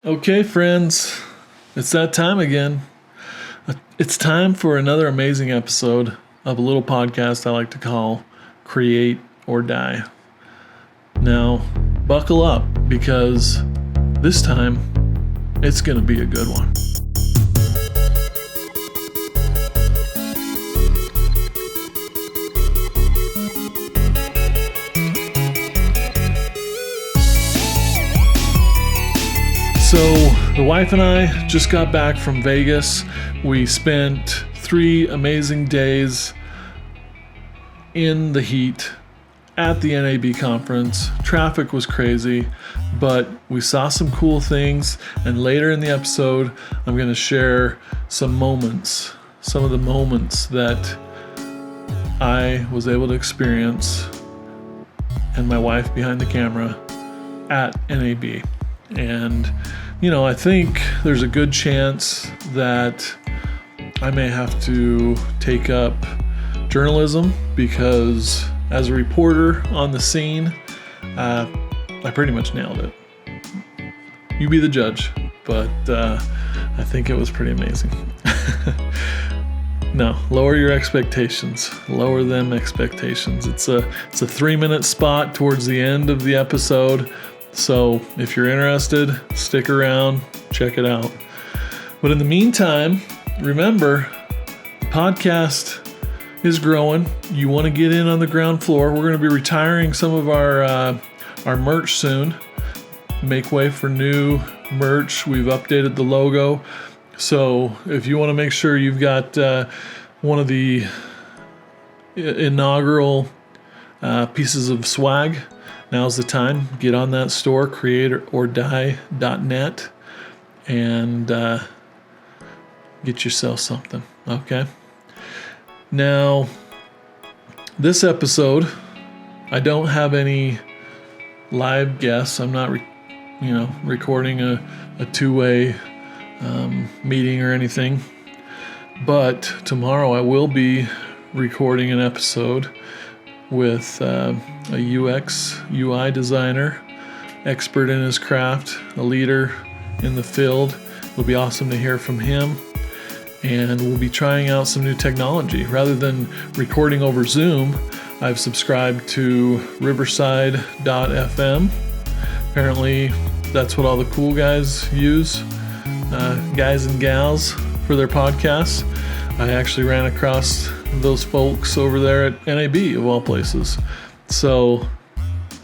Okay, friends, it's that time again. It's time for another amazing episode of a little podcast I like to call Create or Die. Now, buckle up because this time it's going to be a good one. So the wife and I just got back from Vegas. We spent 3 amazing days in the heat at the NAB conference. Traffic was crazy, but we saw some cool things. And later in the episode, I'm going to share some of the moments that I was able to experience and my wife behind the camera at NAB. And, I think there's a good chance that I may have to take up journalism because as a reporter on the scene, I pretty much nailed it. You be the judge, but I think it was pretty amazing. No, lower your expectations. Lower them expectations. It's a 3-minute spot towards the end of the episode. So if you're interested, stick around, check it out. But in the meantime, remember, the podcast is growing. You want to get in on the ground floor. We're going to be retiring some of our merch soon. Make way for new merch. We've updated the logo. So if you want to make sure you've got one of the inaugural pieces of swag, now's the time. Get on that store, createordie.net, and get yourself something, okay? Now, this episode, I don't have any live guests. I'm not, recording a two-way meeting or anything. But tomorrow I will be recording an episode with a UX, UI designer, expert in his craft, a leader in the field. It'll be awesome to hear from him. And we'll be trying out some new technology. Rather than recording over Zoom, I've subscribed to Riverside.fm. Apparently, that's what all the cool guys use, guys and gals, for their podcasts. I actually ran across those folks over there at NAB, of all places. So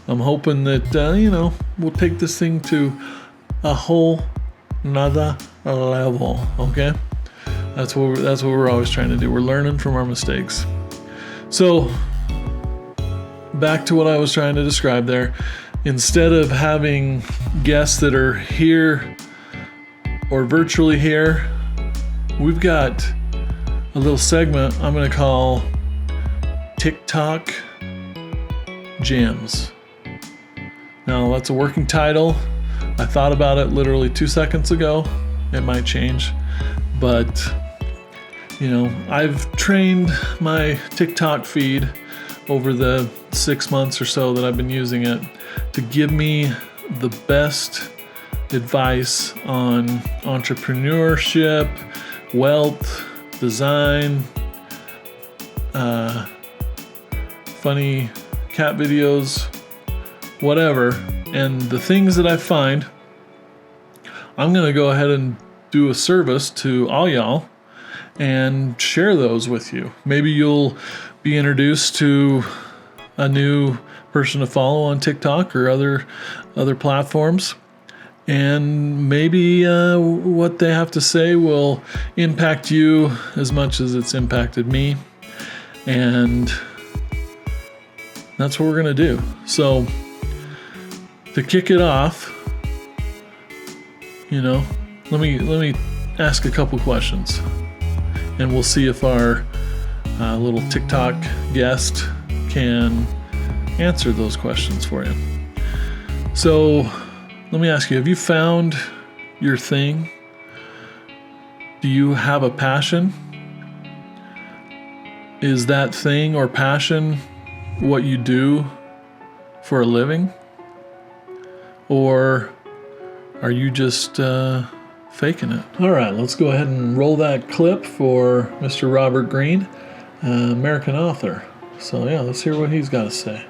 I'm hoping that, we'll take this thing to a whole nother level, okay? That's what we're always trying to do. We're learning from our mistakes. So back to what I was trying to describe there. Instead of having guests that are here or virtually here, we've got a little segment I'm going to call TikTok Gems. Now, that's a working title. I thought about it literally 2 seconds ago. It might change, but I've trained my TikTok feed over the 6 months or so that I've been using it to give me the best advice on entrepreneurship, wealth, design, funny cat videos, whatever. And the things that I find, I'm going to go ahead and do a service to all y'all and share those with you. Maybe you'll be introduced to a new person to follow on TikTok or other platforms. And maybe what they have to say will impact you as much as it's impacted me. And that's what we're going to do. So to kick it off, let me ask a couple questions. And we'll see if our little TikTok guest can answer those questions for you. So let me ask you, have you found your thing? Do you have a passion? Is that thing or passion what you do for a living? Or are you just faking it? All right, let's go ahead and roll that clip for Mr. Robert Greene, American author. So yeah, let's hear what he's got to say.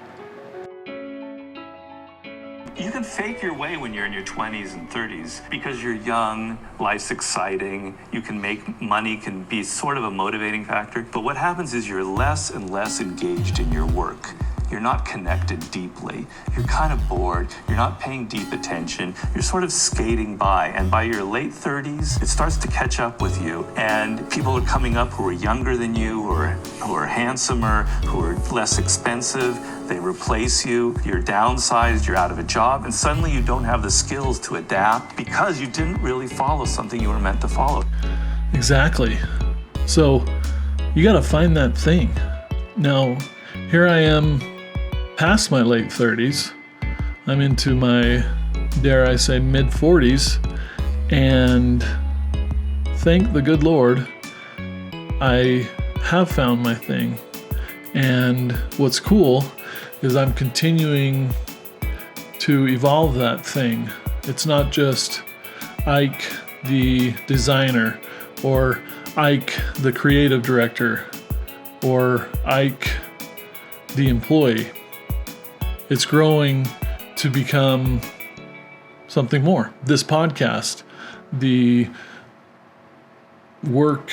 You can fake your way when you're in your 20s and 30s because you're young, life's exciting, you can make money, can be sort of a motivating factor. But what happens is you're less and less engaged in your work. You're not connected deeply. You're kind of bored. You're not paying deep attention. You're sort of skating by. And by your late 30s, it starts to catch up with you. And people are coming up who are younger than you, who are handsomer, who are less expensive. They replace you. You're downsized. You're out of a job. And suddenly you don't have the skills to adapt because you didn't really follow something you were meant to follow. Exactly. So you got to find that thing. Now, here I am past my late 30s. I'm into my, dare I say, mid 40s. And thank the good Lord, I have found my thing. And what's cool is I'm continuing to evolve that thing. It's not just Ike the designer, or Ike the creative director, or Ike the employee. It's growing to become something more. This podcast, the work,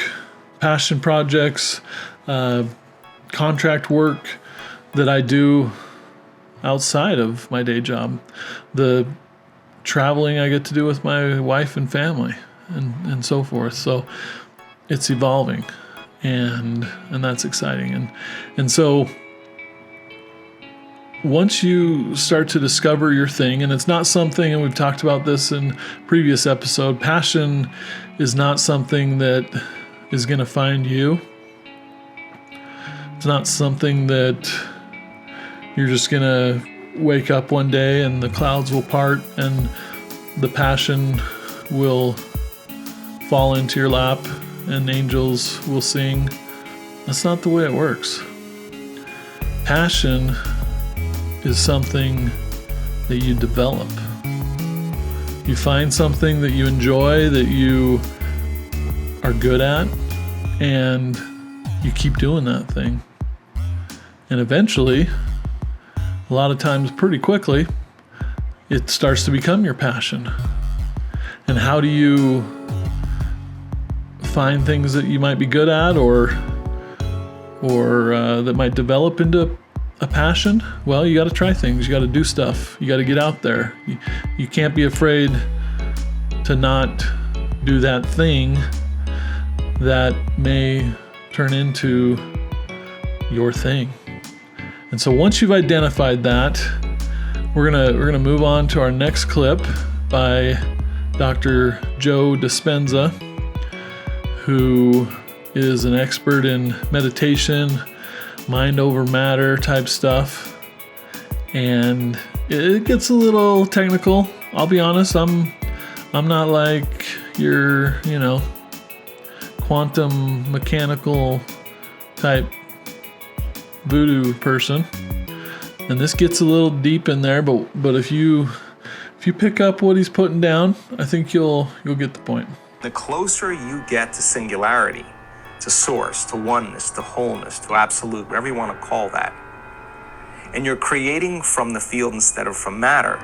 passion projects, contract work that I do outside of my day job, the traveling I get to do with my wife and family, and so forth. So it's evolving, and that's exciting. And so once you start to discover your thing, and it's not something, and we've talked about this in previous episode, passion is not something that is going to find you. It's not something that you're just going to wake up one day and the clouds will part and the passion will fall into your lap and angels will sing. That's not the way it works. Passion is something that you develop. You find something that you enjoy, that you are good at, and you keep doing that thing. And eventually, a lot of times pretty quickly, it starts to become your passion. And how do you find things that you might be good at or that might develop into a passion? Well, you got to try things. You got to do stuff. You got to get out there. You can't be afraid to not do that thing that may turn into your thing. And so once you've identified that, we're gonna move on to our next clip by Dr. Joe Dispenza, who is an expert in meditation, mind over matter type stuff. And it gets a little technical. I'll be honest, I'm not like your, quantum mechanical type voodoo person. And this gets a little deep in there, but if you pick up what he's putting down, I think you'll get the point. The closer you get to singularity, to source, to oneness, to wholeness, to absolute, whatever you want to call that, and you're creating from the field instead of from matter,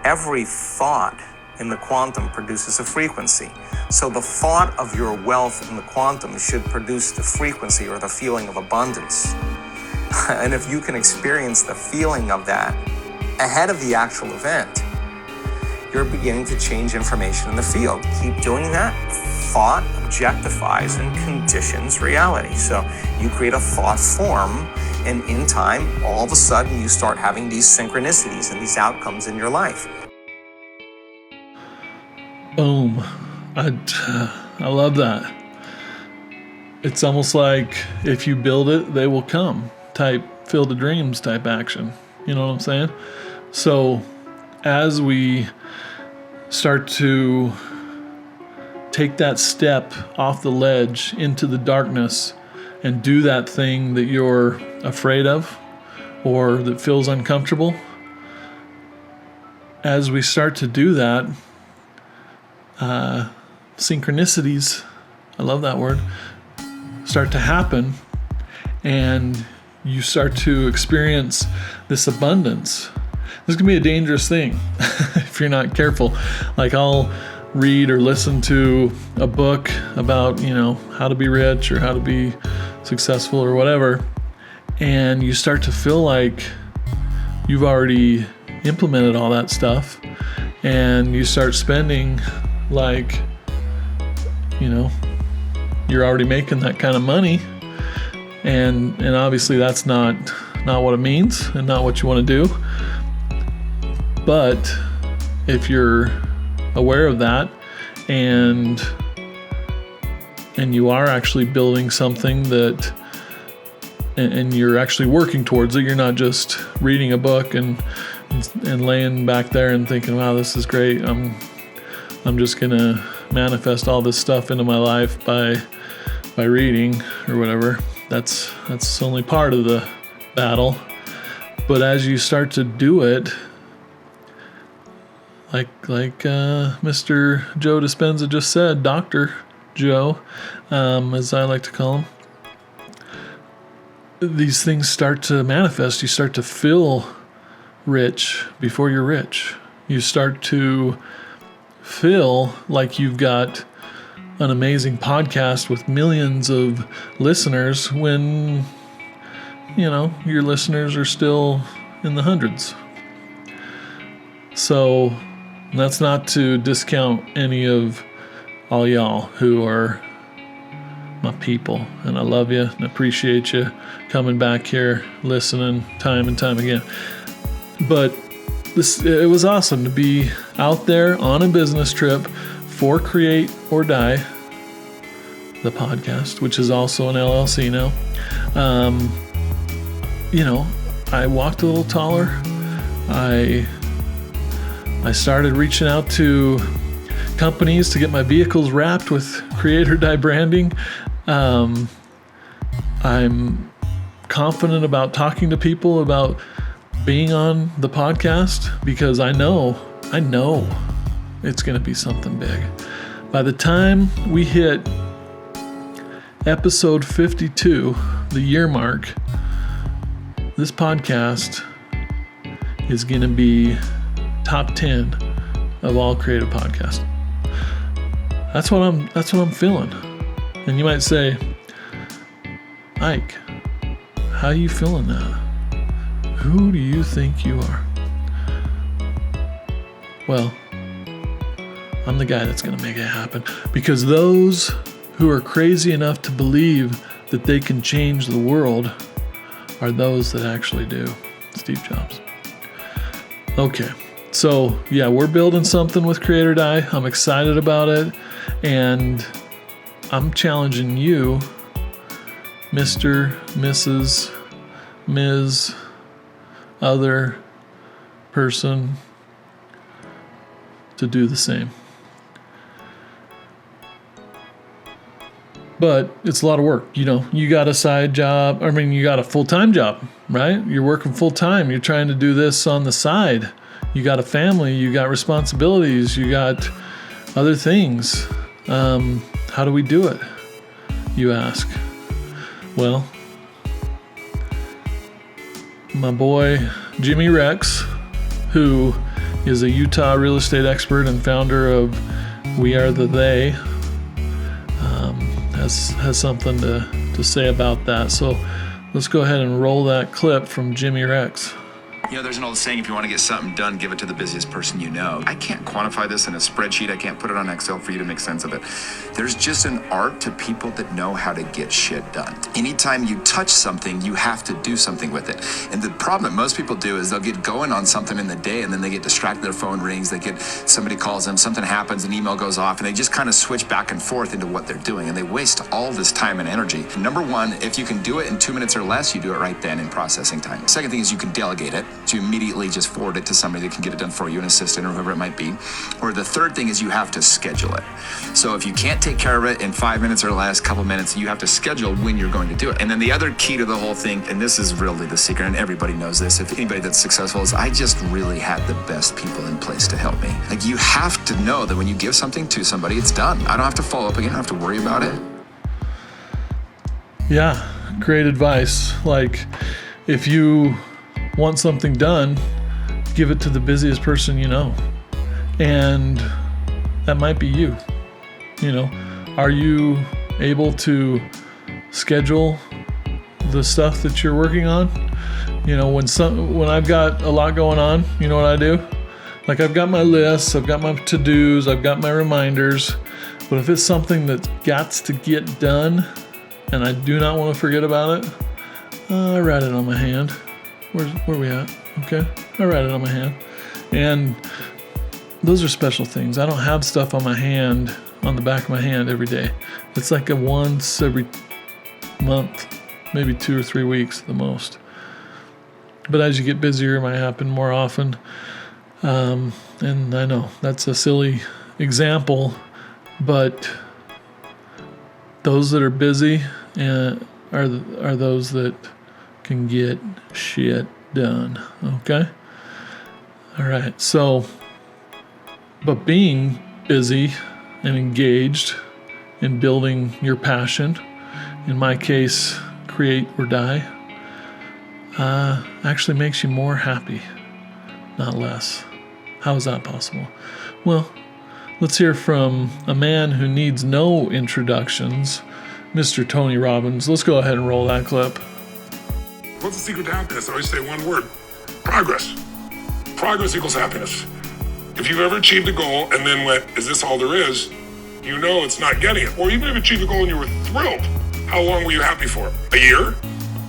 every thought in the quantum produces a frequency. So the thought of your wealth in the quantum should produce the frequency or the feeling of abundance. And if you can experience the feeling of that ahead of the actual event, you're beginning to change information in the field. Keep doing that. Thought objectifies and conditions reality. So you create a thought form, and in time, all of a sudden, you start having these synchronicities and these outcomes in your life. Boom. I love that. It's almost like if you build it, they will come type Field of Dreams type action. You know what I'm saying? So as we start to take that step off the ledge into the darkness and do that thing that you're afraid of or that feels uncomfortable, as we start to do that, synchronicities, I love that word, start to happen, and you start to experience this abundance. This can be a dangerous thing if you're not careful. Like, I'll read or listen to a book about, how to be rich or how to be successful or whatever, and you start to feel like you've already implemented all that stuff, and you start spending like, you're already making that kind of money, and obviously that's not what it means and not what you want to do. But if you're aware of that and you are actually building something that, and you're actually working towards it, you're not just reading a book and laying back there and thinking, wow, this is great, I'm just gonna manifest all this stuff into my life by reading or whatever. That's only part of the battle. But as you start to do it, like Mr. Joe Dispenza just said, Dr. Joe, as I like to call him, these things start to manifest. You start to feel rich before you're rich. You start to feel like you've got an amazing podcast with millions of listeners when, your listeners are still in the hundreds. So that's not to discount any of all y'all who are my people, and I love you and appreciate you coming back here, listening time and time again. But it was awesome to be out there on a business trip for Create or Die, the podcast, which is also an LLC now. I walked a little taller. I started reaching out to companies to get my vehicles wrapped with Create or Die branding. I'm confident about talking to people about being on the podcast because I know it's going to be something big. By the time we hit episode 52, the year mark, this podcast is going to be top 10 of all creative podcasts. That's what I'm feeling. And you might say, Ike, how are you feeling that? Who do you think you are? Well, I'm the guy that's going to make it happen, because those who are crazy enough to believe that they can change the world are those that actually do. Steve Jobs. Okay, so yeah, we're building something with Create or Die. I'm excited about it, and I'm challenging you, Mr., Mrs., Ms., other person, to do the same. But it's a lot of work. You got a side job. You got a full-time job, right? You're working full-time. You're trying to do this on the side. You got a family. You got responsibilities. You got other things. How do we do it, you ask? Well, my boy Jimmy Rex, who is a Utah real estate expert and founder of We Are the They, has something to say about that. So let's go ahead and roll that clip from Jimmy Rex. There's an old saying, if you want to get something done, give it to the busiest person you know. I can't quantify this in a spreadsheet. I can't put it on Excel for you to make sense of it. There's just an art to people that know how to get shit done. Anytime you touch something, you have to do something with it. And the problem that most people do is they'll get going on something in the day, and then they get distracted, their phone rings, somebody calls them, something happens, an email goes off, and they just kind of switch back and forth into what they're doing, and they waste all this time and energy. Number one, if you can do it in 2 minutes or less, you do it right then in processing time. Second thing is you can delegate it. to immediately just forward it to somebody that can get it done for you, an assistant or whoever it might be. Or the third thing is you have to schedule it. So if you can't take care of it in 5 minutes or less, couple minutes, you have to schedule when you're going to do it. And then the other key to the whole thing, and this is really the secret, and everybody knows this, if anybody that's successful, is I just really had the best people in place to help me. Like, you have to know that when you give something to somebody, it's done. I don't have to follow up again. I don't have to worry about it. Yeah, great advice. Like, if you want something done, give it to the busiest person you know. And that might be you. You know, are you able to schedule the stuff that you're working on? You know, when I've got a lot going on, you know what I do? Like, I've got my lists, I've got my to-dos, I've got my reminders. But if it's something that's got to get done and I do not want to forget about it, I write it on my hand. Where we at? Okay, I write it on my hand. And those are special things. I don't have stuff on my hand, on the back of my hand every day. It's like a once every month, maybe 2 or 3 weeks the most. But as you get busier, it might happen more often. And I know that's a silly example, but those that are busy are those that can get shit done. Okay? All right. So, but being busy and engaged in building your passion, in my case, create or die, actually makes you more happy, not less. How is that possible? Well, let's hear from a man who needs no introductions, Mr. Tony Robbins. Let's go ahead and roll that clip. What's the secret to happiness? I always say one word: progress. Progress equals happiness. If you've ever achieved a goal and then went, is this all there is? You know it's not getting it. Or even if you achieved a goal and you were thrilled, how long were you happy for? A year?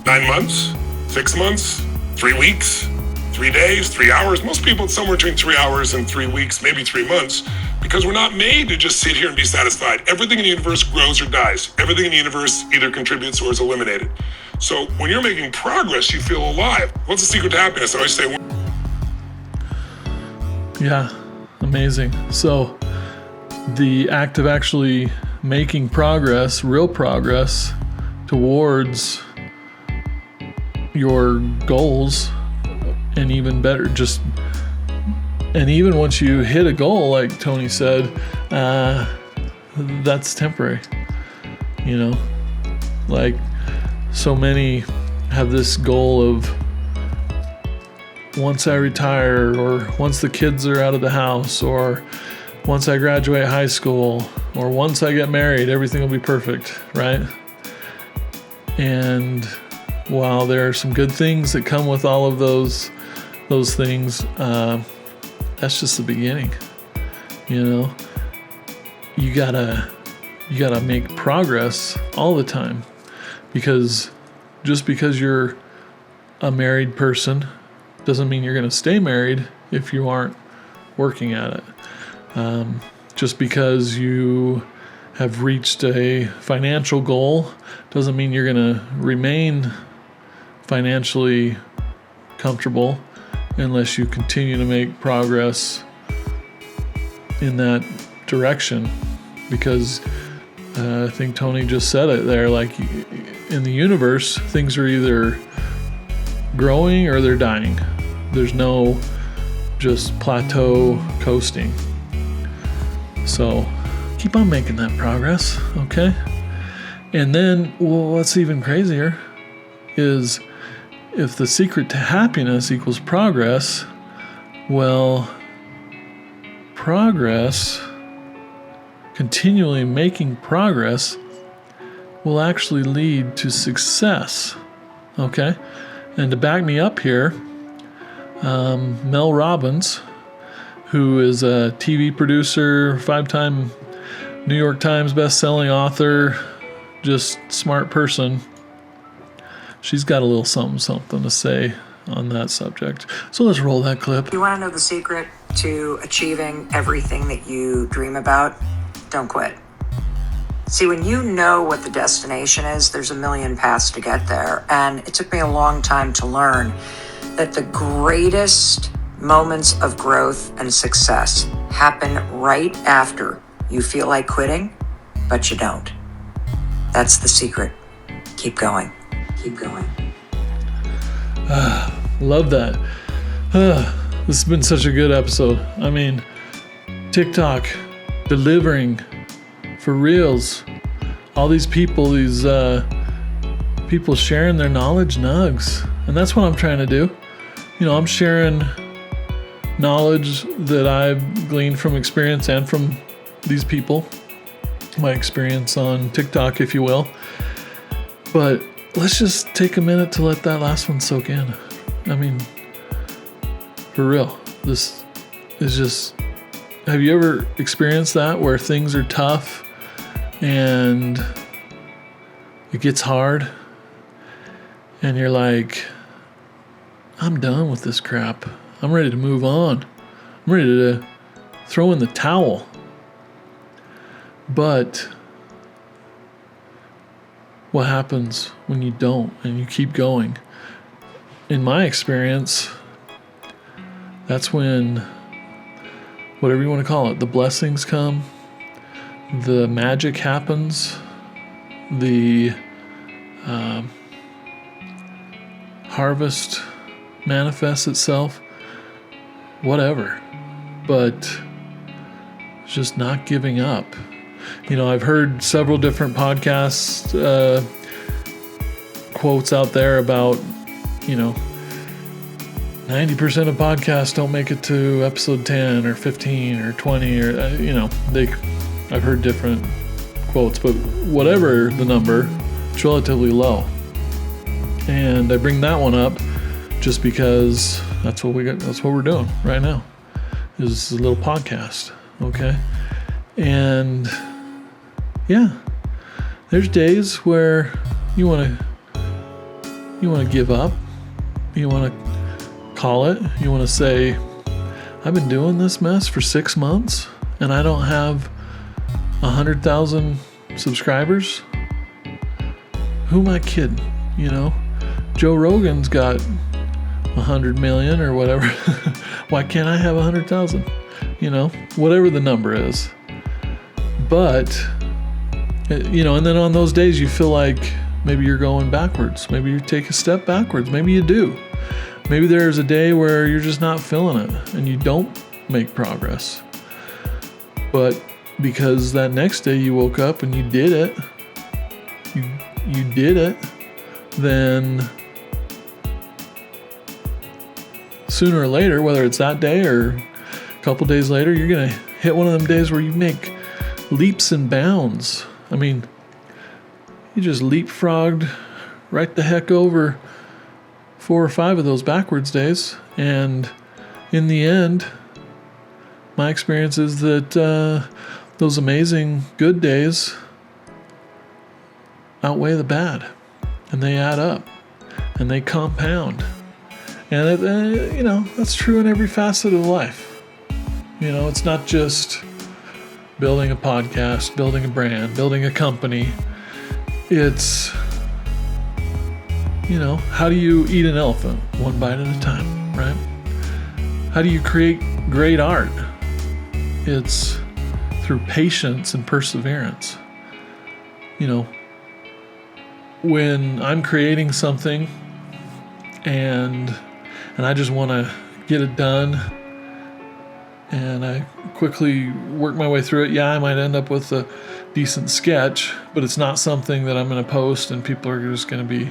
9 months? 6 months? 3 weeks? 3 days? 3 hours? Most people, it's somewhere between 3 hours and 3 weeks, maybe 3 months, because we're not made to just sit here and be satisfied. Everything in the universe grows or dies. Everything in the universe either contributes or is eliminated. So when you're making progress, you feel alive. What's the secret to happiness? I always say, Yeah, amazing. So the act of actually making progress, real progress, towards your goals, and even better, and even once you hit a goal, like Tony said, that's temporary. You know, like, so many have this goal of, once I retire, or once the kids are out of the house, or once I graduate high school, or once I get married, everything will be perfect, right? And while there are some good things that come with all of those things, that's just the beginning. You know, you gotta make progress all the time, because just because you're a married person doesn't mean you're going to stay married if you aren't working at it. Just because you have reached a financial goal doesn't mean you're going to remain financially comfortable unless you continue to make progress in that direction. Because I think Tony just said it there, like, in the universe, things are either growing or they're dying. There's no just plateau coasting. So keep on making that progress, okay? And then, well, what's even crazier is, if the secret to happiness equals progress, well, progress, continually making progress, will actually lead to success, okay? And to back me up here, Mel Robbins, who is a TV producer, 5-time New York Times best-selling author, just smart person, she's got a little something to say on that subject. So let's roll that clip. You want to know the secret to achieving everything that you dream about? Don't quit. See, when you know what the destination is, there's a million paths to get there. And it took me a long time to learn that the greatest moments of growth and success happen right after you feel like quitting, but you don't. That's the secret. Keep going. Keep going. Love that. This has been such a good episode. I mean, TikTok delivering for reals. All these people, people sharing their knowledge nugs. And that's what I'm trying to do. I'm sharing knowledge that I've gleaned from experience and from these people. My experience on TikTok, if you will. But let's just take a minute to let that last one soak in. I mean, for real, this is just, have you ever experienced that where things are tough and it gets hard and you're like, I'm done with this crap. I'm ready to move on. I'm ready to throw in the towel. But what happens when you don't and you keep going? In my experience, that's when, whatever you want to call it, the blessings come, the magic happens, the harvest manifests itself, whatever. But just not giving up. I've heard several different podcast quotes out there about, 90% of podcasts don't make it to episode 10 or 15 or 20 or, I've heard different quotes, but whatever the number, it's relatively low. And I bring that one up just because that's what we're doing right now, is a little podcast. Okay. And yeah, there's days where you want to give up. You want to call it. You want to say, I've been doing this mess for 6 months and I don't have 100,000 subscribers. Who am I kidding? Joe Rogan's got 100 million or whatever. Why can't I have 100,000? Whatever the number is. But, and then on those days you feel like maybe you're going backwards. Maybe you take a step backwards. Maybe you do. Maybe there's a day where you're just not feeling it and you don't make progress. But because that next day you woke up and you did it, you did it, then sooner or later, whether it's that day or a couple days later, you're going to hit one of them days where you make leaps and bounds. I mean, you just leapfrogged right the heck over 4 or 5 of those backwards days. And in the end, my experience is that those amazing good days outweigh the bad. And they add up. And they compound. And, that's true in every facet of life. It's not just building a podcast, building a brand, building a company. It's, how do you eat an elephant? One bite at a time, right? How do you create great art? It's through patience and perseverance. When I'm creating something and I just want to get it done and I quickly work my way through it, yeah, I might end up with a decent sketch, but it's not something that I'm going to post and people are just going to be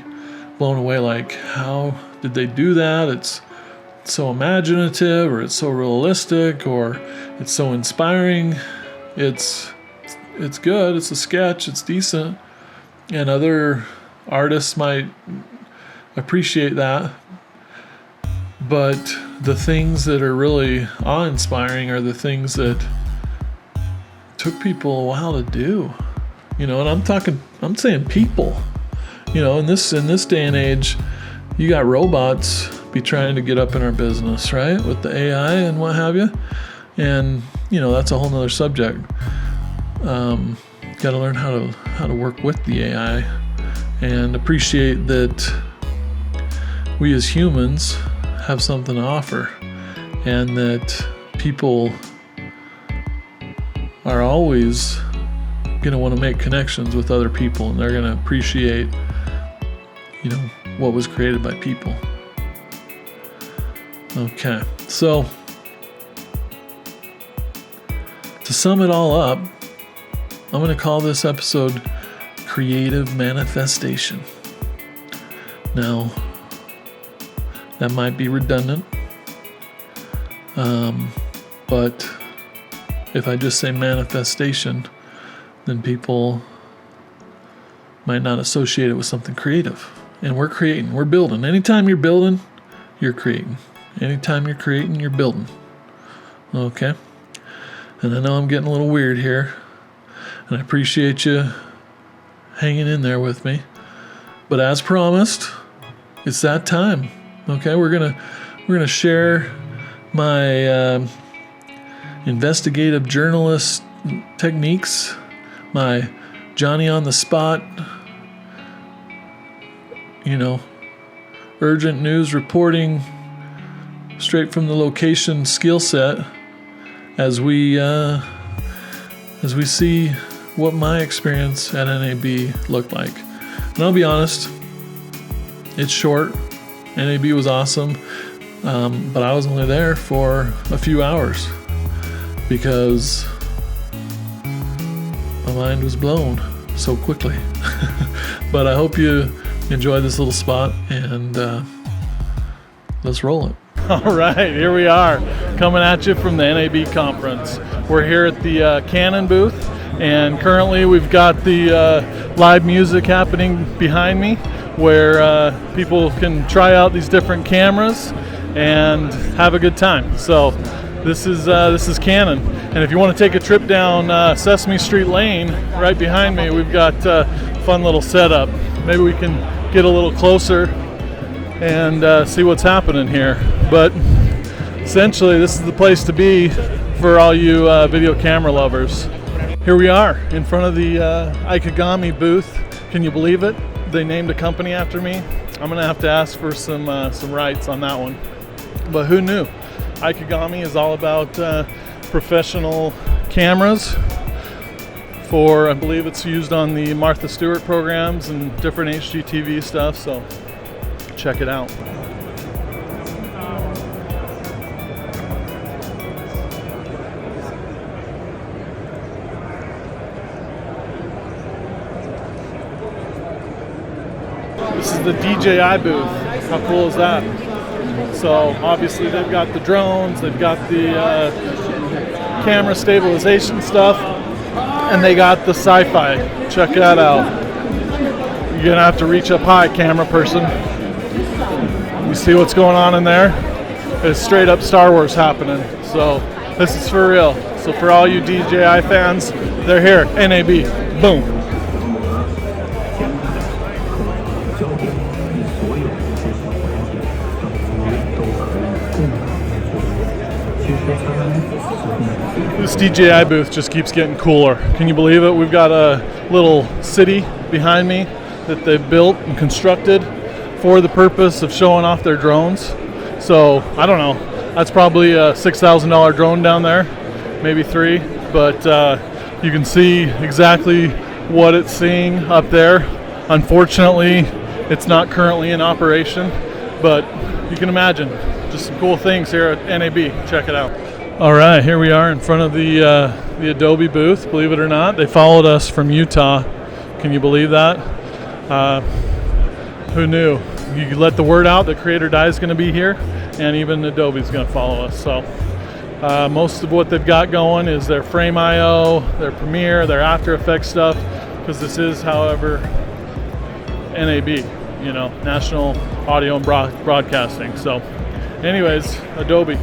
blown away like, how did they do that? It's so imaginative, or it's so realistic, or it's so inspiring. It's good, it's a sketch, it's decent, and other artists might appreciate that. But the things that are really awe-inspiring are the things that took people a while to do. And I'm saying people. In this day and age, you got robots be trying to get up in our business, right? With the AI and what have you. And, that's a whole nother subject. Got to learn how to work with the AI and appreciate that we as humans have something to offer, and that people are always going to want to make connections with other people, and they're going to appreciate, what was created by people. Okay, so to sum it all up, I'm going to call this episode Creative Manifestation. Now, that might be redundant, but if I just say manifestation, then people might not associate it with something creative. And we're creating, we're building. Anytime you're building, you're creating. Anytime you're creating, you're building. Okay? And I know I'm getting a little weird here, and I appreciate you hanging in there with me. But as promised, it's that time. Okay, we're gonna share my investigative journalist techniques, my Johnny on the spot, urgent news reporting, straight from the location skill set, as we see what my experience at NAB looked like. And I'll be honest, it's short. NAB was awesome, but I was only there for a few hours because my mind was blown so quickly. But I hope you enjoy this little spot, and let's roll it. All right, here we are, coming at you from the NAB conference. We're here at the Canon booth, and currently we've got the live music happening behind me, where people can try out these different cameras and have a good time. So this is Canon, and if you want to take a trip down Sesame Street Lane right behind me, we've got a fun little setup. Maybe we can get a little closer and see what's happening here. But essentially, this is the place to be for all you video camera lovers. Here we are in front of the Ikegami booth. Can you believe it? They named a company after me. I'm gonna have to ask for some rights on that one. But who knew? Ikegami is all about professional cameras. I believe it's used on the Martha Stewart programs and different HGTV stuff. So check it out. This is the DJI booth. How cool is that? So obviously they've got the drones, they've got the camera stabilization stuff, and they got the sci-fi. Check that out. You're gonna have to reach up high, camera person. You see what's going on in there? It's straight up Star Wars happening. So this is for real. So for all you DJI fans, they're here. NAB. Boom. This DJI booth just keeps getting cooler. Can you believe it? We've got a little city behind me that they've built and constructed for the purpose of showing off their drones. So I don't know, that's probably a $6,000 drone down there, maybe $3, but you can see exactly what it's seeing up there. Unfortunately, it's not currently in operation, but you can imagine just some cool things here at NAB. Check it out. All right, here we are in front of the Adobe booth. Believe it or not, they followed us from Utah. Can you believe that? Who knew? You let the word out that Creator Die is going to be here, and even Adobe's going to follow us. So most of what they've got going is their Frame.io, their Premiere, their After Effects stuff, because this is, however, NAB, National Audio and Broadcasting. So anyways, Adobe.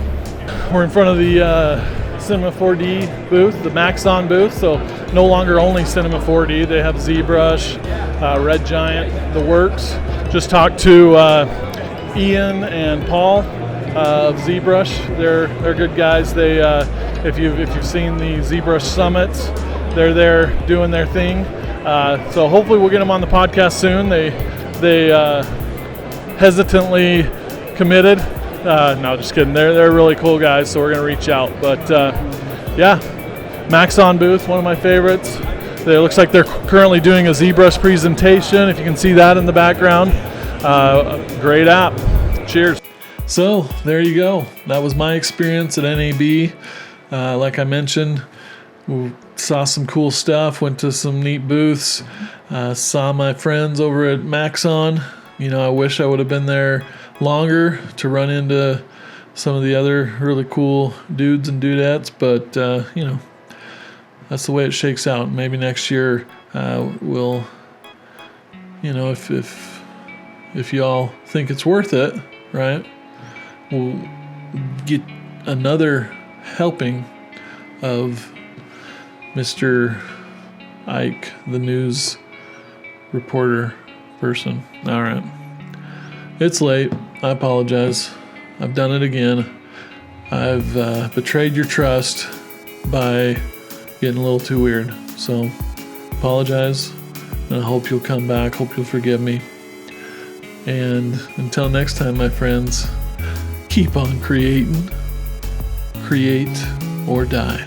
We're in front of the Cinema 4D booth, the Maxon booth. So no longer only Cinema 4D, they have ZBrush, Red Giant, the works. Just talked to Ian and Paul of ZBrush. They're good guys. They if you've seen the ZBrush summits, they're there doing their thing. So hopefully we'll get them on the podcast soon. They hesitantly committed No, just kidding. They're really cool guys, so we're gonna reach out. But yeah, Maxon booth, one of my favorites. It looks like they're currently doing a ZBrush presentation. If you can see that in the background, great app. Cheers. So there you go. That was my experience at NAB. Like I mentioned, we saw some cool stuff. Went to some neat booths. Saw my friends over at Maxon. You know, I wish I would have been there longer to run into some of the other really cool dudes and dudettes, but you know, that's the way it shakes out. Maybe next year we'll, you know, if y'all think it's worth it, right, we'll get another helping of Mr. Ike, the news reporter person. All right. It's late. I apologize. I've done it again. I've betrayed your trust by getting a little too weird. So, apologize. And I hope you'll come back. Hope you'll forgive me. And until next time, my friends, keep on creating. Create or die.